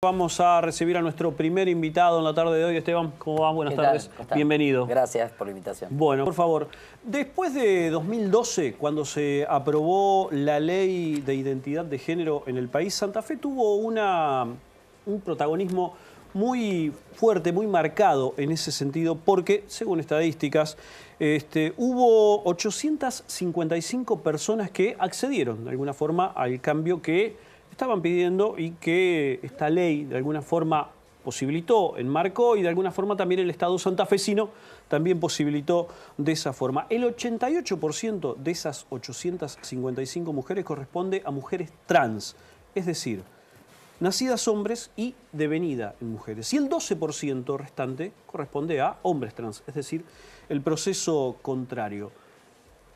Vamos a recibir a nuestro primer invitado en la tarde de hoy. Esteban, ¿cómo va? Buenas tardes. Bienvenido. Gracias por la invitación. Bueno, por favor, después de 2012, cuando se aprobó la ley de identidad de género en el país, Santa Fe tuvo un protagonismo muy fuerte, muy marcado en ese sentido, porque, según estadísticas, hubo 855 personas que accedieron de alguna forma al cambio que estaban pidiendo y que esta ley de alguna forma posibilitó, enmarcó, y de alguna forma también el Estado santafesino también posibilitó de esa forma. El 88% de esas 855 mujeres corresponde a mujeres trans, es decir, nacidas hombres y devenida en mujeres. Y el 12% restante corresponde a hombres trans, es decir, el proceso contrario.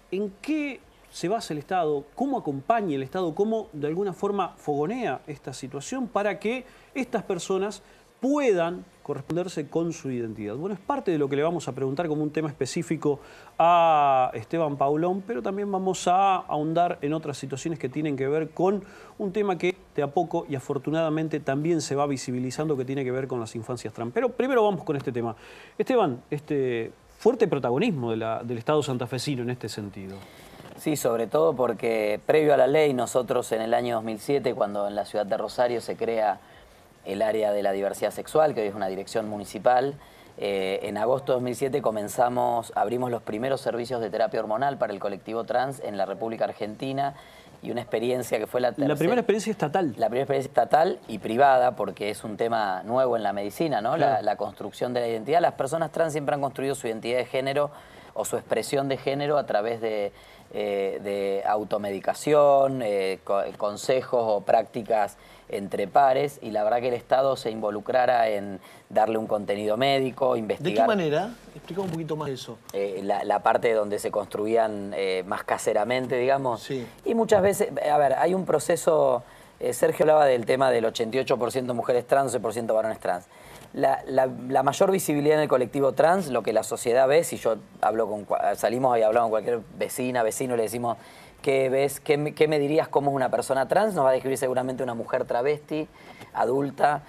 ¿En qué se basa el Estado? ¿Cómo acompaña el Estado? ¿Cómo de alguna forma fogonea esta situación para que estas personas puedan corresponderse con su identidad? Bueno, es parte de lo que le vamos a preguntar como un tema específico a Esteban Paulón, pero también vamos a ahondar en otras situaciones que tienen que ver con un tema que de a poco y afortunadamente también se va visibilizando, que tiene que ver con las infancias trans. Pero primero vamos con este tema. Esteban, fuerte protagonismo del Estado santafesino en este sentido. Sí, sobre todo porque previo a la ley, nosotros en el año 2007, cuando en la ciudad de Rosario se crea el área de la diversidad sexual, que hoy es una dirección municipal, en agosto de 2007 abrimos los primeros servicios de terapia hormonal para el colectivo trans en la República Argentina, y una experiencia que fue la primera experiencia estatal. La primera experiencia estatal y privada, porque es un tema nuevo en la medicina, ¿no? Claro. La construcción de la identidad. Las personas trans siempre han construido su identidad de género o su expresión de género a través de automedicación, consejos o prácticas entre pares, y la verdad que el Estado se involucrara en darle un contenido médico, investigar. ¿De qué manera? Explica un poquito más eso. La parte donde se construían más caseramente, digamos. Sí. Y muchas veces, a ver, hay un proceso, Sergio hablaba del tema del 88% mujeres trans, 12% varones trans. La mayor visibilidad en el colectivo trans, lo que la sociedad ve, si yo salimos y hablamos con cualquier vecino, le decimos, ¿qué ves? ¿Qué me dirías cómo es una persona trans? Nos va a describir seguramente una mujer travesti, adulta,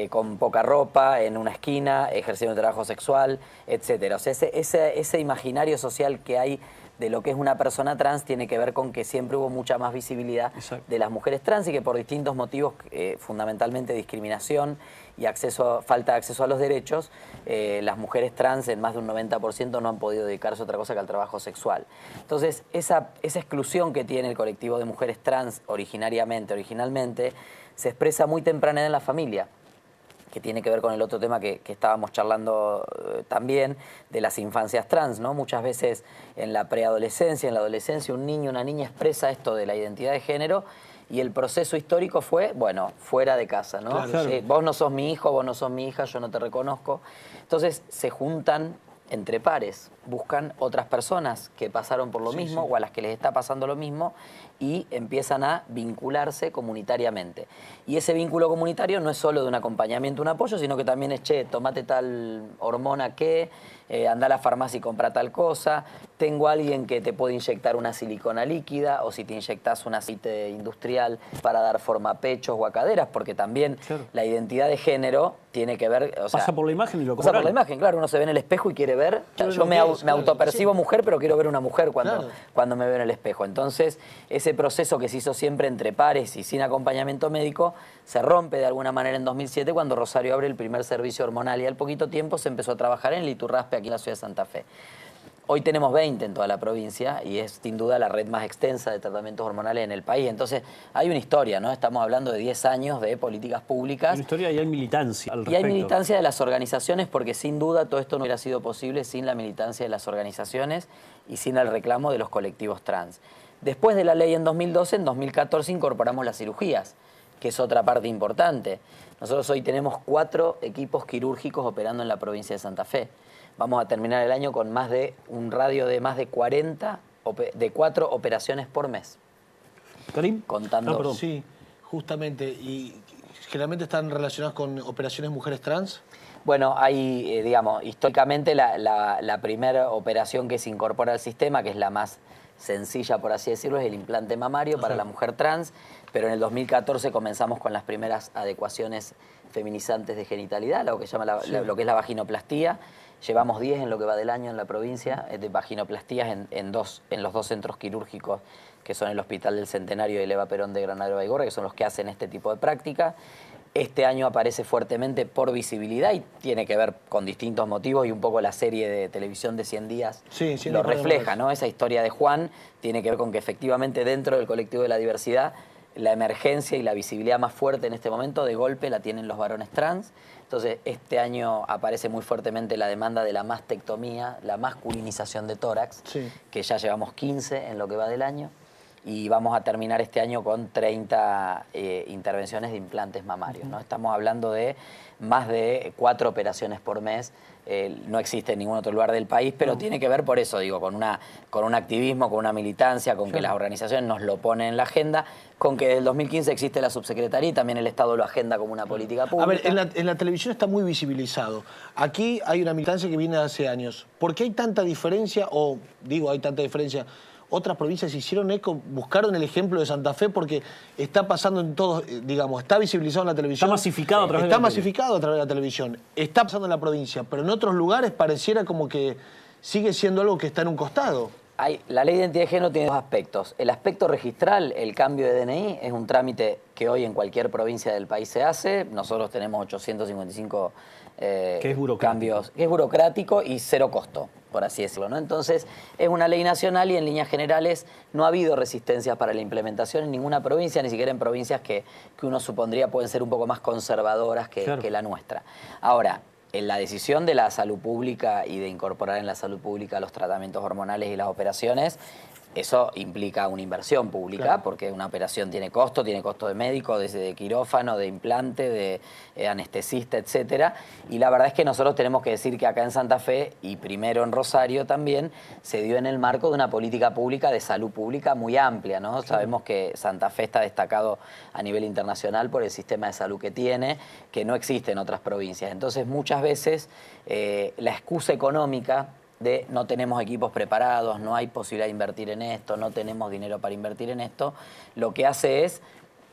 con poca ropa, en una esquina, ejerciendo un trabajo sexual, etc. O sea, ese imaginario social que hay de lo que es una persona trans tiene que ver con que siempre hubo mucha más visibilidad de las mujeres trans, y que por distintos motivos, fundamentalmente discriminación y falta de acceso a los derechos, las mujeres trans en más de un 90% no han podido dedicarse a otra cosa que al trabajo sexual. Entonces, esa exclusión que tiene el colectivo de mujeres trans originalmente, se expresa muy temprana en la familia, que tiene que ver con el otro tema que estábamos charlando también, de las infancias trans, ¿no? Muchas veces en la preadolescencia, en la adolescencia, un niño, una niña expresa esto de la identidad de género, y el proceso histórico fue, bueno, fuera de casa, ¿no? Claro. Vos no sos mi hijo, vos no sos mi hija, yo no te reconozco. Entonces se juntan entre pares, buscan otras personas que pasaron por lo mismo o a las que les está pasando lo mismo, y empiezan a vincularse comunitariamente. Y ese vínculo comunitario no es solo de un acompañamiento, un apoyo, sino que también es, che, tomate tal hormona anda a la farmacia y compra tal cosa, tengo a alguien que te puede inyectar una silicona líquida, o si te inyectas un aceite industrial para dar forma a pechos o a caderas, porque también la identidad de género tiene que ver... O sea, pasa por la imagen y lo pasa por la imagen, claro, uno se ve en el espejo y quiere ver... Yo me autopercibo mujer, pero quiero ver una mujer cuando me veo en el espejo. Entonces, ese proceso que se hizo siempre entre pares y sin acompañamiento médico se rompe de alguna manera en 2007, cuando Rosario abre el primer servicio hormonal, y al poquito tiempo se empezó a trabajar en el Iturraspe, aquí en la ciudad de Santa Fe. Hoy tenemos 20 en toda la provincia, y es sin duda la red más extensa de tratamientos hormonales en el país. Entonces hay una historia, ¿no? Estamos hablando de 10 años de políticas públicas. Hay una historia y hay militancia al respecto. Y hay militancia de las organizaciones, porque sin duda todo esto no hubiera sido posible sin la militancia de las organizaciones y sin el reclamo de los colectivos trans. Después de la ley en 2012, en 2014 incorporamos las cirugías, que es otra parte importante. Nosotros hoy tenemos 4 equipos quirúrgicos operando en la provincia de Santa Fe. Vamos a terminar el año con un radio de más de 4 operaciones por mes. ¿Karim? Contando. Sí, justamente. ¿Y generalmente están relacionadas con operaciones mujeres trans? Bueno, hay, digamos, históricamente la primera operación que se incorpora al sistema, que es la más sencilla, por así decirlo, es el implante mamario para la mujer trans, pero en el 2014 comenzamos con las primeras adecuaciones feminizantes de genitalidad, lo que se llama lo que es la vaginoplastía. Llevamos 10 en lo que va del año en la provincia de vaginoplastías en los dos centros quirúrgicos que son el Hospital del Centenario y el Eva Perón de Granadero Baigorra, que son los que hacen este tipo de práctica. Este año aparece fuertemente por visibilidad y tiene que ver con distintos motivos, y un poco la serie de televisión de 100 días lo refleja, ¿no? Esa historia de Juan tiene que ver con que efectivamente dentro del colectivo de la diversidad la emergencia y la visibilidad más fuerte en este momento de golpe la tienen los varones trans. Entonces este año aparece muy fuertemente la demanda de la mastectomía, la masculinización de tórax, que ya llevamos 15 en lo que va del año. Y vamos a terminar este año con 30 intervenciones de implantes mamarios, ¿no? Estamos hablando de más de 4 operaciones por mes. No existe en ningún otro lugar del país, pero tiene que ver por eso, digo, con un activismo, con una militancia, con que las organizaciones nos lo ponen en la agenda, con que desde el 2015 existe la subsecretaría y también el Estado lo agenda como una política pública. A ver, en la televisión está muy visibilizado. Aquí hay una militancia que viene de hace años. ¿Por qué hay tanta diferencia, o digo, hay tanta diferencia? Otras provincias hicieron eco, buscaron el ejemplo de Santa Fe porque está pasando en todos, digamos, está visibilizado en la televisión. Está masificado a través de la televisión. Está masificado a través de la televisión. Está pasando en la provincia, pero en otros lugares pareciera como que sigue siendo algo que está en un costado. La ley de identidad de género tiene dos aspectos. El aspecto registral, el cambio de DNI, es un trámite que hoy en cualquier provincia del país se hace. Nosotros tenemos 855 cambios, que es burocrático y cero costo, por así decirlo, ¿no? Entonces, es una ley nacional y en líneas generales no ha habido resistencias para la implementación en ninguna provincia, ni siquiera en provincias que uno supondría pueden ser un poco más conservadoras que la nuestra. Ahora, en la decisión de la salud pública y de incorporar en la salud pública los tratamientos hormonales y las operaciones, eso implica una inversión pública, porque una operación tiene costo de médico, de quirófano, de implante, de anestesista, etcétera. Y la verdad es que nosotros tenemos que decir que acá en Santa Fe, y primero en Rosario también, se dio en el marco de una política pública de salud pública muy amplia, ¿no? Sabemos que Santa Fe está destacado a nivel internacional por el sistema de salud que tiene, que no existe en otras provincias. Entonces, muchas veces la excusa económica de no tenemos equipos preparados, no hay posibilidad de invertir en esto, no tenemos dinero para invertir en esto, lo que hace es,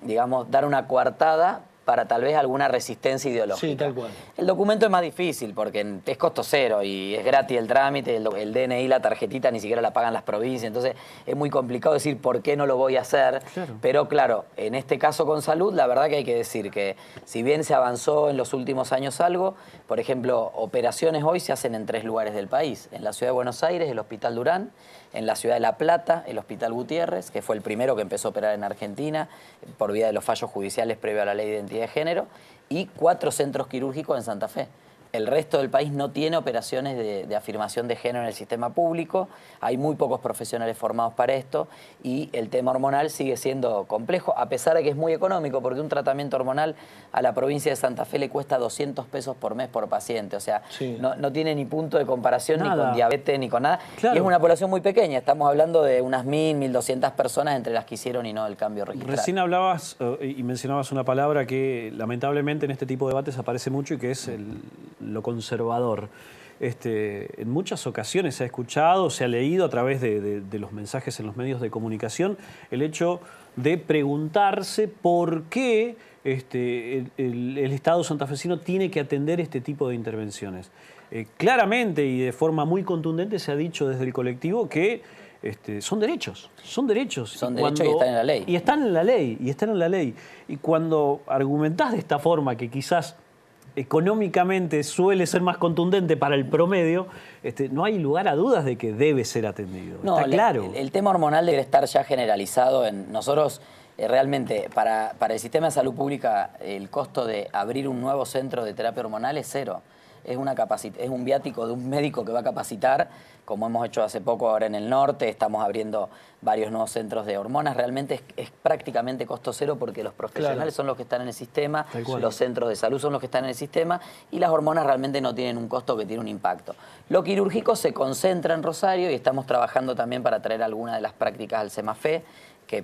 digamos, dar una coartada para tal vez alguna resistencia ideológica. Sí, tal cual. El documento es más difícil porque es costo cero y es gratis el trámite, el DNI, la tarjetita ni siquiera la pagan las provincias, entonces es muy complicado decir por qué no lo voy a hacer. Claro. Pero claro, en este caso con salud, la verdad que hay que decir que si bien se avanzó en los últimos años algo, por ejemplo, operaciones hoy se hacen en 3 lugares del país. En la ciudad de Buenos Aires, el Hospital Durán; en la ciudad de La Plata, el Hospital Gutiérrez, que fue el primero que empezó a operar en Argentina por vía de los fallos judiciales previo a la ley de identidad de género; y 4 centros quirúrgicos en Santa Fe. El resto del país no tiene operaciones de afirmación de género en el sistema público, hay muy pocos profesionales formados para esto y el tema hormonal sigue siendo complejo, a pesar de que es muy económico, porque un tratamiento hormonal a la provincia de Santa Fe le cuesta 200 pesos por mes por paciente, o sea, no tiene ni punto de comparación ni con diabetes ni con nada, y es una población muy pequeña, estamos hablando de unas 1.000, 1.200 personas entre las que hicieron y no el cambio registral. Recién hablabas y mencionabas una palabra que lamentablemente en este tipo de debates aparece mucho y que es lo conservador. En muchas ocasiones se ha escuchado, se ha leído a través de los mensajes en los medios de comunicación el hecho de preguntarse por qué el Estado santafesino tiene que atender este tipo de intervenciones. Claramente y de forma muy contundente se ha dicho desde el colectivo que son derechos. Son derechos. Son derechos y están en la ley. Y están en la ley, y están en la ley. Y cuando argumentás de esta forma, que quizás económicamente suele ser más contundente para el promedio, no hay lugar a dudas de que debe ser atendido. No, está claro. El tema hormonal debe estar ya generalizado. Nosotros realmente, para el sistema de salud pública, el costo de abrir un nuevo centro de terapia hormonal es cero. Es un viático de un médico que va a capacitar, como hemos hecho hace poco ahora en el norte, estamos abriendo varios nuevos centros de hormonas. Realmente es prácticamente costo cero porque los profesionales son los que están en el sistema, los centros de salud son los que están en el sistema y las hormonas realmente no tienen un costo que tiene un impacto. Lo quirúrgico se concentra en Rosario y estamos trabajando también para traer algunas de las prácticas al CEMAFE,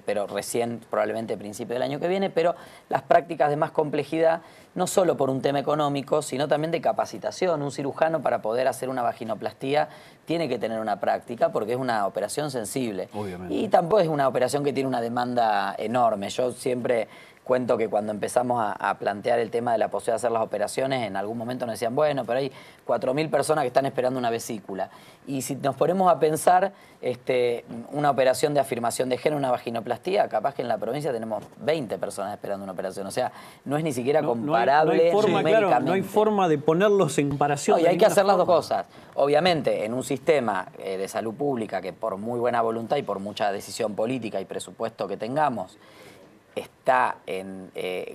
pero recién probablemente principio del año que viene, pero las prácticas de más complejidad, no solo por un tema económico, sino también de capacitación. Un cirujano para poder hacer una vaginoplastía tiene que tener una práctica porque es una operación sensible. Obviamente. Y tampoco es una operación que tiene una demanda enorme. Yo siempre cuento que cuando empezamos a plantear el tema de la posibilidad de hacer las operaciones, en algún momento nos decían, bueno, pero hay 4.000 personas que están esperando una vesícula. Y si nos ponemos a pensar una operación de afirmación de género, una vaginoplastía, capaz que en la provincia tenemos 20 personas esperando una operación. O sea, no es ni siquiera comparable no hay forma, numéricamente. claro, no hay forma de ponerlos en comparación. No, y hay que hacer las dos cosas. Obviamente, en un sistema de salud pública que por muy buena voluntad y por mucha decisión política y presupuesto que tengamos, está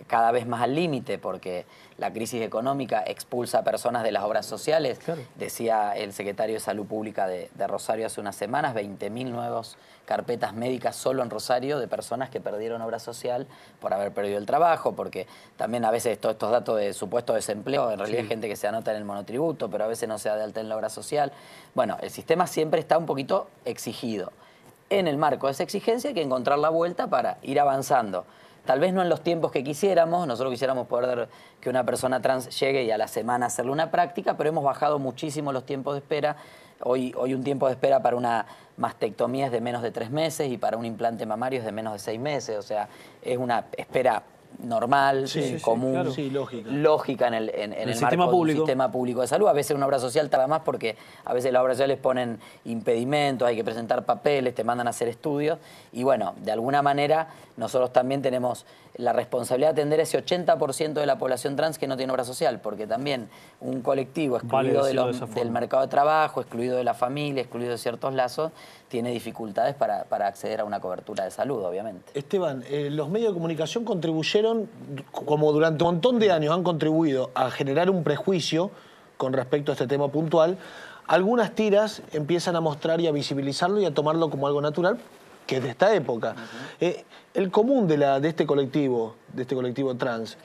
cada vez más al límite porque la crisis económica expulsa a personas de las obras sociales. Claro. Decía el secretario de Salud Pública de Rosario hace unas semanas, 20.000 nuevas carpetas médicas solo en Rosario de personas que perdieron obra social por haber perdido el trabajo, porque también a veces todos estos datos de supuesto desempleo, en realidad hay gente que se anota en el monotributo, pero a veces no se da de alta en la obra social. Bueno, el sistema siempre está un poquito exigido. En el marco de esa exigencia hay que encontrar la vuelta para ir avanzando. Tal vez no en los tiempos que quisiéramos, nosotros quisiéramos poder que una persona trans llegue y a la semana hacerle una práctica, pero hemos bajado muchísimo los tiempos de espera. Hoy un tiempo de espera para una mastectomía es de menos de 3 meses y para un implante mamario es de menos de 6 meses. O sea, es una espera normal, común, claro. lógica en el marco de un sistema público de salud. A veces una obra social tarda más porque a veces las obras sociales ponen impedimentos, hay que presentar papeles, te mandan a hacer estudios. Y bueno, de alguna manera nosotros también tenemos la responsabilidad de atender ese 80% de la población trans que no tiene obra social, porque también un colectivo excluido del mercado de trabajo, excluido de la familia, excluido de ciertos lazos, tiene dificultades para acceder a una cobertura de salud, obviamente. Esteban, los medios de comunicación contribuyeron, como durante un montón de años han contribuido a generar un prejuicio con respecto a este tema puntual. Algunas tiras empiezan a mostrar y a visibilizarlo y a tomarlo como algo natural, que es de esta época. El común de este colectivo trans,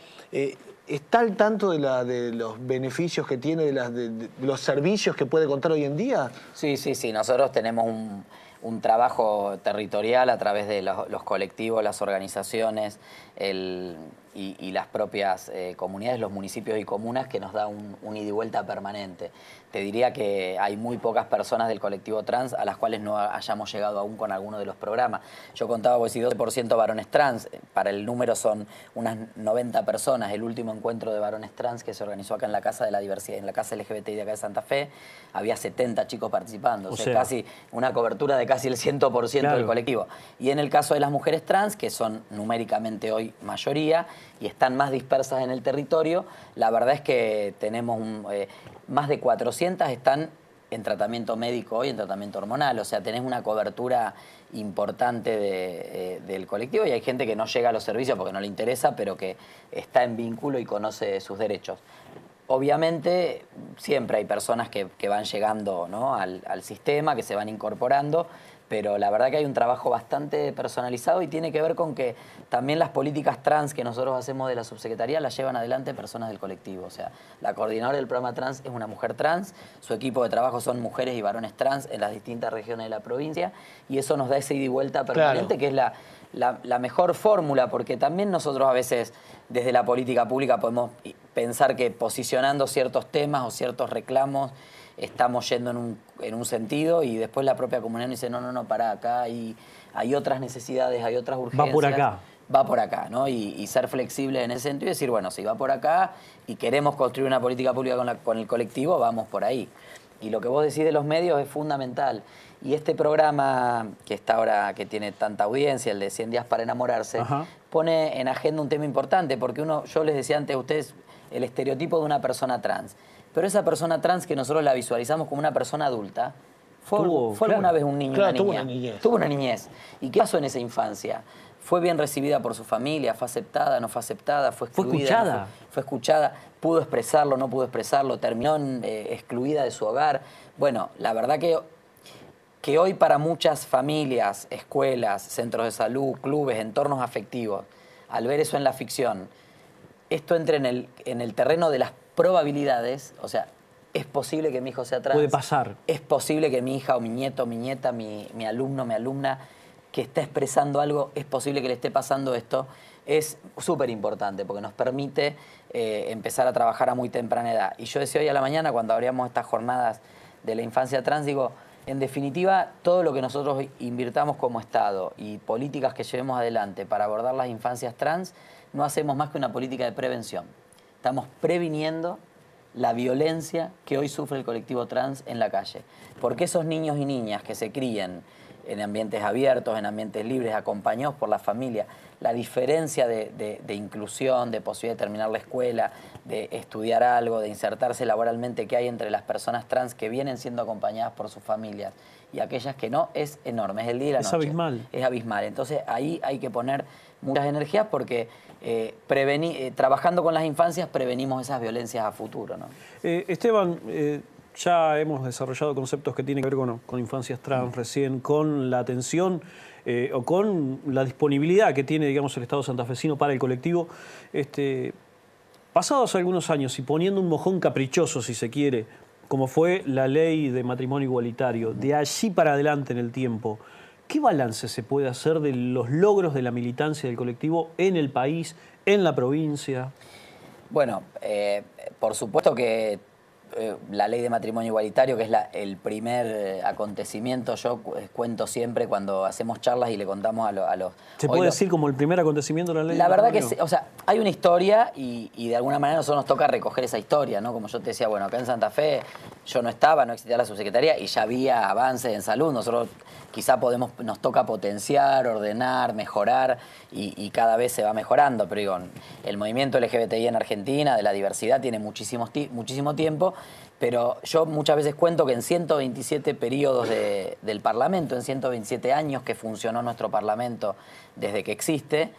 ¿está al tanto de los beneficios que tiene, de los servicios que puede contar hoy en día? Sí. Nosotros tenemos un trabajo territorial a través de los colectivos, las organizaciones y las propias comunidades, los municipios y comunas, que nos da un ida y vuelta permanente. Te diría que hay muy pocas personas del colectivo trans a las cuales no hayamos llegado aún con alguno de los programas. Yo contaba, pues, si 12% varones trans, para el número son unas 90 personas. El último encuentro de varones trans que se organizó acá en la Casa de la Diversidad, en la Casa LGBTI de acá de Santa Fe, había 70 chicos participando. O sea, casi una cobertura de casi el 100% del colectivo. Y en el caso de las mujeres trans, que son numéricamente hoy mayoría y están más dispersas en el territorio, la verdad es que tenemos más de 400 están en tratamiento médico hoy, en tratamiento hormonal. O sea, tenés una cobertura importante del colectivo y hay gente que no llega a los servicios porque no le interesa, pero que está en vínculo y conoce sus derechos. Obviamente, siempre hay personas que van llegando, ¿no?, al sistema, que se van incorporando, pero la verdad que hay un trabajo bastante personalizado y tiene que ver con que también las políticas trans que nosotros hacemos de la subsecretaría las llevan adelante personas del colectivo. O sea, la coordinadora del programa trans es una mujer trans, su equipo de trabajo son mujeres y varones trans en las distintas regiones de la provincia, y eso nos da ese ida y vuelta permanente, que es la mejor fórmula, porque también nosotros a veces desde la política pública podemos pensar que posicionando ciertos temas o ciertos reclamos estamos yendo en un sentido y después la propia comunidad nos dice, no, pará, acá hay otras necesidades, hay otras urgencias. Va por acá, ¿no? Y ser flexible en ese sentido y decir, bueno, si va por acá y queremos construir una política pública con el colectivo, vamos por ahí. Y lo que vos decís de los medios es fundamental. Y este programa que está ahora, que tiene tanta audiencia, el de 100 días para enamorarse, pone en agenda un tema importante, porque yo les decía antes a ustedes el estereotipo de una persona trans. Pero esa persona trans que nosotros la visualizamos como una persona adulta, fue alguna vez un niño, una niña. Tuvo una niñez. ¿Y qué pasó en esa infancia? ¿Fue bien recibida por su familia? ¿Fue aceptada? ¿No fue aceptada? ¿Fue excluida? ¿Fue escuchada? ¿Fue escuchada? ¿Pudo expresarlo? ¿No pudo expresarlo? ¿Terminó excluida de su hogar? Bueno, la verdad que hoy para muchas familias, escuelas, centros de salud, clubes, entornos afectivos, al ver eso en la ficción, esto entra en el terreno de las probabilidades. O sea, es posible que mi hijo sea trans. Puede pasar. Es posible que mi hija o mi nieto, mi nieta, mi alumno, mi alumna que está expresando algo, es posible que le esté pasando esto, es súper importante porque nos permite empezar a trabajar a muy temprana edad. Y yo decía hoy a la mañana, cuando abríamos estas jornadas de la infancia trans, digo, en definitiva, todo lo que nosotros invirtamos como Estado y políticas que llevemos adelante para abordar las infancias trans, no hacemos más que una política de prevención. Estamos previniendo la violencia que hoy sufre el colectivo trans en la calle. Porque esos niños y niñas que se críen en ambientes abiertos, en ambientes libres, acompañados por la familia, la diferencia de inclusión, de posibilidad de terminar la escuela, de estudiar algo, de insertarse laboralmente que hay entre las personas trans que vienen siendo acompañadas por sus familias y aquellas que no, es enorme, es el día y la noche. Es abismal. Es abismal. Entonces ahí hay que poner muchas energías porque trabajando con las infancias prevenimos esas violencias a futuro, ¿no? Esteban, ya hemos desarrollado conceptos que tienen que ver con infancias trans recién, con la atención o con la disponibilidad que tiene, digamos, el Estado santafesino para el colectivo. Pasados algunos años y poniendo un mojón caprichoso, si se quiere, como fue la ley de matrimonio igualitario, de allí para adelante en el tiempo, ¿qué balance se puede hacer de los logros de la militancia del colectivo en el país, en la provincia? Bueno, por supuesto que la ley de matrimonio igualitario, que es el primer acontecimiento, yo cuento siempre cuando hacemos charlas y le contamos a los... ¿Se puede decir como el primer acontecimiento de la ley? La verdad que sí, o sea, hay una historia y de alguna manera a nosotros nos toca recoger esa historia, ¿no? Como yo te decía, bueno, acá en Santa Fe yo no estaba, no existía la subsecretaría y ya había avances en salud. Nosotros quizá nos toca potenciar, ordenar, mejorar y cada vez se va mejorando. Pero digo, el movimiento LGBTI en Argentina, de la diversidad, tiene muchísimo tiempo. Pero yo muchas veces cuento que en 127 periodos del Parlamento, en 127 años que funcionó nuestro Parlamento desde que existe,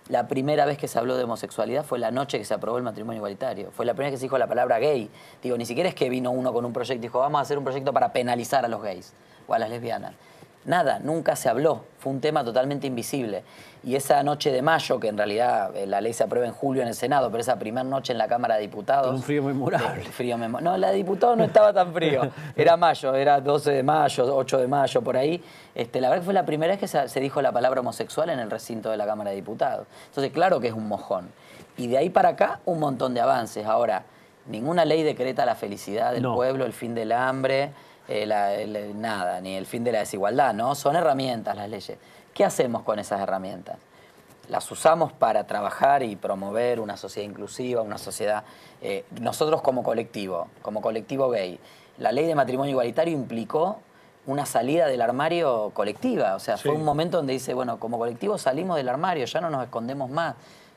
la primera vez que se habló de homosexualidad fue la noche que se aprobó el matrimonio igualitario. Fue la primera vez que se dijo la palabra gay. Digo, ni siquiera es que vino uno con un proyecto y dijo, vamos a hacer un proyecto para penalizar a los gays o a las lesbianas. Nada, nunca se habló. Fue un tema totalmente invisible. Y esa noche de mayo, que en realidad la ley se aprueba en julio en el Senado, pero esa primera noche en la Cámara de Diputados... Con un frío memorable. No, la de diputados no estaba tan frío. Era mayo, era 12 de mayo, 8 de mayo, por ahí. La verdad que fue la primera vez que se dijo la palabra homosexual en el recinto de la Cámara de Diputados. Entonces, claro que es un mojón. Y de ahí para acá, un montón de avances. Ahora, ninguna ley decreta la felicidad del pueblo, el fin del hambre... nada, ni el fin de la desigualdad, ¿no? Son herramientas las leyes. ¿Qué hacemos con esas herramientas? Las usamos para trabajar y promover una sociedad inclusiva, una sociedad... nosotros como colectivo gay, la ley de matrimonio igualitario implicó una salida del armario colectiva. O sea, fue un momento donde dice, bueno, como colectivo salimos del armario, ya no nos escondemos más.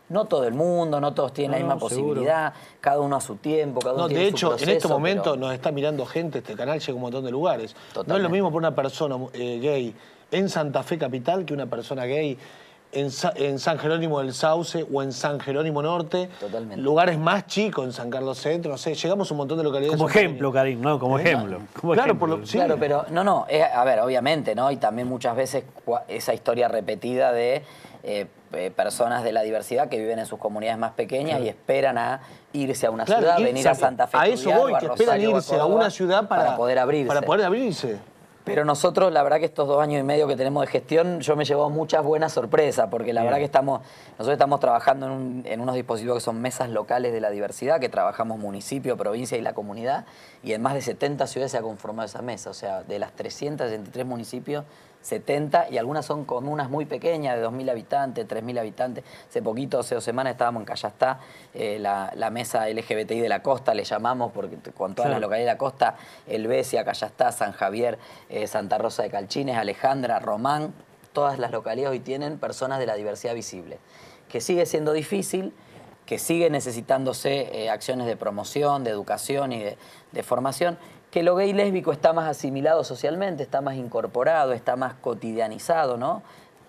No todo el mundo, no todos tienen la misma posibilidad, cada uno a su tiempo, cada uno tiene su proceso. De hecho, en este momento nos está mirando gente, este canal llega a un montón de lugares. Totalmente. No es lo mismo para una persona gay en Santa Fe Capital que una persona gay en San Jerónimo del Sauce o en San Jerónimo Norte. Totalmente. Lugares más chicos, en San Carlos Centro, no sé, llegamos a un montón de localidades. Como ejemplo, Karim, ¿no? Como ejemplo. Claro, sí. Claro, pero no, a ver, obviamente, ¿no? Y también muchas veces esa historia repetida de personas de la diversidad que viven en sus comunidades más pequeñas y esperan a irse a una ciudad, venir a Santa Fe. A eso voy, que esperan irse a una ciudad para poder abrirse. Para poder abrirse. Pero nosotros, la verdad que estos 2 años y medio que tenemos de gestión, yo me llevo muchas buenas sorpresas, porque la verdad que nosotros estamos trabajando en unos dispositivos que son mesas locales de la diversidad, que trabajamos municipio, provincia y la comunidad, y en más de 70 ciudades se ha conformado esa mesa. O sea, de las 363 municipios, 70, y algunas son comunas muy pequeñas, de 2.000 habitantes, 3.000 habitantes. Hace poquito, hace 2 semanas, estábamos en Callastá, la mesa LGBTI de la costa, le llamamos, porque con todas las localidades de la costa, Helvecia, Callastá, San Javier, Santa Rosa de Calchines, Alejandra, Román, todas las localidades hoy tienen personas de la diversidad visible, que sigue siendo difícil, que sigue necesitándose acciones de promoción, de educación y de formación, que lo gay lésbico está más asimilado socialmente, está más incorporado, está más cotidianizado, ¿no?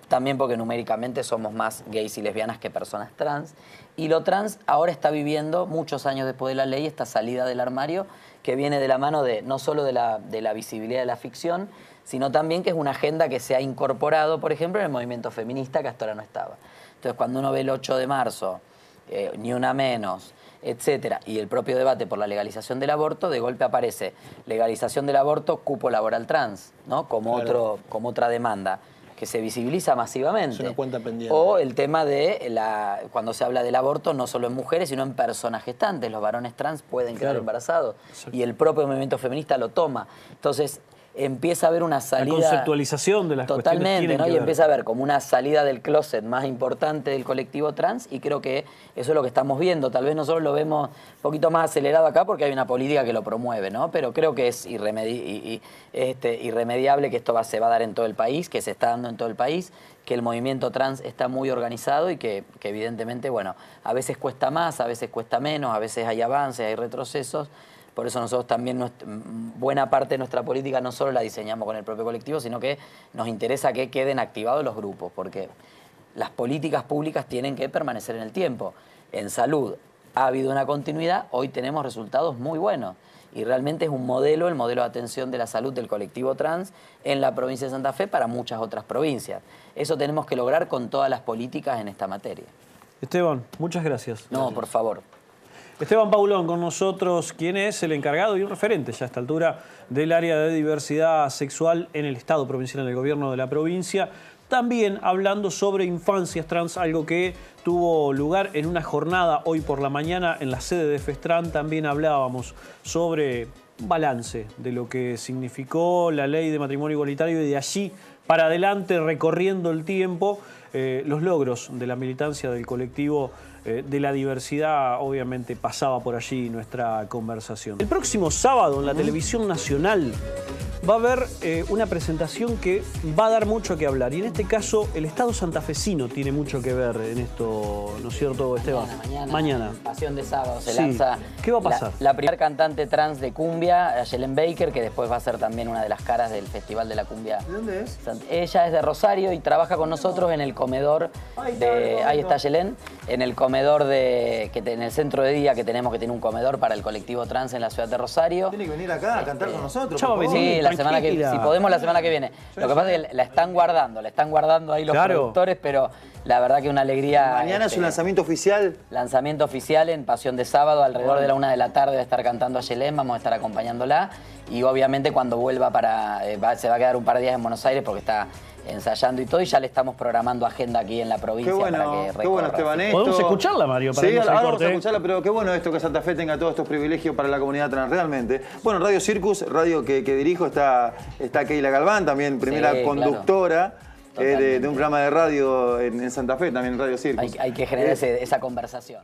También porque numéricamente somos más gays y lesbianas que personas trans. Y lo trans ahora está viviendo, muchos años después de la ley, esta salida del armario que viene de la mano no solo de la visibilidad de la ficción, sino también que es una agenda que se ha incorporado, por ejemplo, en el movimiento feminista, que hasta ahora no estaba. Entonces, cuando uno ve el 8 de marzo, Ni Una Menos, etcétera, y el propio debate por la legalización del aborto, de golpe aparece legalización del aborto, cupo laboral trans, ¿no? Como otra demanda. que se visibiliza masivamente. Es una cuenta pendiente. O el tema de cuando se habla del aborto, no solo en mujeres, sino en personas gestantes. Los varones trans pueden quedar embarazados. Y el propio movimiento feminista lo toma. Entonces, empieza a haber una salida... La conceptualización de las totalmente, ¿no? Y empieza a haber como una salida del closet más importante del colectivo trans, y creo que eso es lo que estamos viendo. Tal vez nosotros lo vemos un poquito más acelerado acá porque hay una política que lo promueve, ¿no? Pero creo que es irremediable que esto se va a dar en todo el país, que se está dando en todo el país, que el movimiento trans está muy organizado y que evidentemente, bueno, a veces cuesta más, a veces cuesta menos, a veces hay avances, hay retrocesos. Por eso nosotros también, buena parte de nuestra política no solo la diseñamos con el propio colectivo, sino que nos interesa que queden activados los grupos, porque las políticas públicas tienen que permanecer en el tiempo. En salud ha habido una continuidad, hoy tenemos resultados muy buenos. Y realmente es un modelo, el modelo de atención de la salud del colectivo trans en la provincia de Santa Fe para muchas otras provincias. Eso tenemos que lograr con todas las políticas en esta materia. Esteban, muchas gracias. No, por favor. Esteban Paulón con nosotros, quien es el encargado y un referente ya a esta altura del área de diversidad sexual en el Estado provincial, en el gobierno de la provincia. También hablando sobre infancias trans, algo que tuvo lugar en una jornada hoy por la mañana en la sede de Festran. También hablábamos sobre un balance de lo que significó la ley de matrimonio igualitario y de allí para adelante, recorriendo el tiempo, los logros de la militancia del colectivo de la diversidad. Obviamente pasaba por allí nuestra conversación. El próximo sábado en la televisión nacional va a haber una presentación que va a dar mucho que hablar. Y en este caso, el Estado santafesino tiene mucho que ver en esto, ¿no es cierto, Esteban? Mañana. Pasión de sábado se Sí. lanza. ¿Qué va a pasar? La primera cantante trans de cumbia, Ayelen Baker, que después va a ser también una de las caras del Festival de la Cumbia. ¿De dónde es? Ella es de Rosario y trabaja con nosotros en el comedor de... Ahí está Ayelen. En el comedor en el centro de día que tenemos, que tiene un comedor para el colectivo trans en la ciudad de Rosario. Tiene que venir acá a cantar con nosotros. Chava, por favor. vení. Sí, la semana que Tranquila. si podemos la semana que viene. Lo que pasa es que la están guardando ahí los Claro. productores, pero la verdad que una alegría. Mañana es un lanzamiento oficial. Lanzamiento oficial en Pasión de Sábado, alrededor de la 1 de la tarde va a estar cantando a Ayelen, vamos a estar acompañándola. Y obviamente cuando vuelva se va a quedar un par de días en Buenos Aires porque está ensayando y todo, y ya le estamos programando agenda aquí en la provincia para que recorra. Qué bueno, Esteban, esto. ¿Podemos escucharla, Mario? Para Sí, irnos al ahora vamos corte? a escucharla, pero qué bueno esto que Santa Fe tenga todos estos privilegios para la comunidad trans, realmente. Bueno, Radio Circus, radio que dirijo, está Keila Galván, también primera Sí, conductora Totalmente. de un programa de radio en Santa Fe, también en Radio Circus. Hay que generar esa conversación.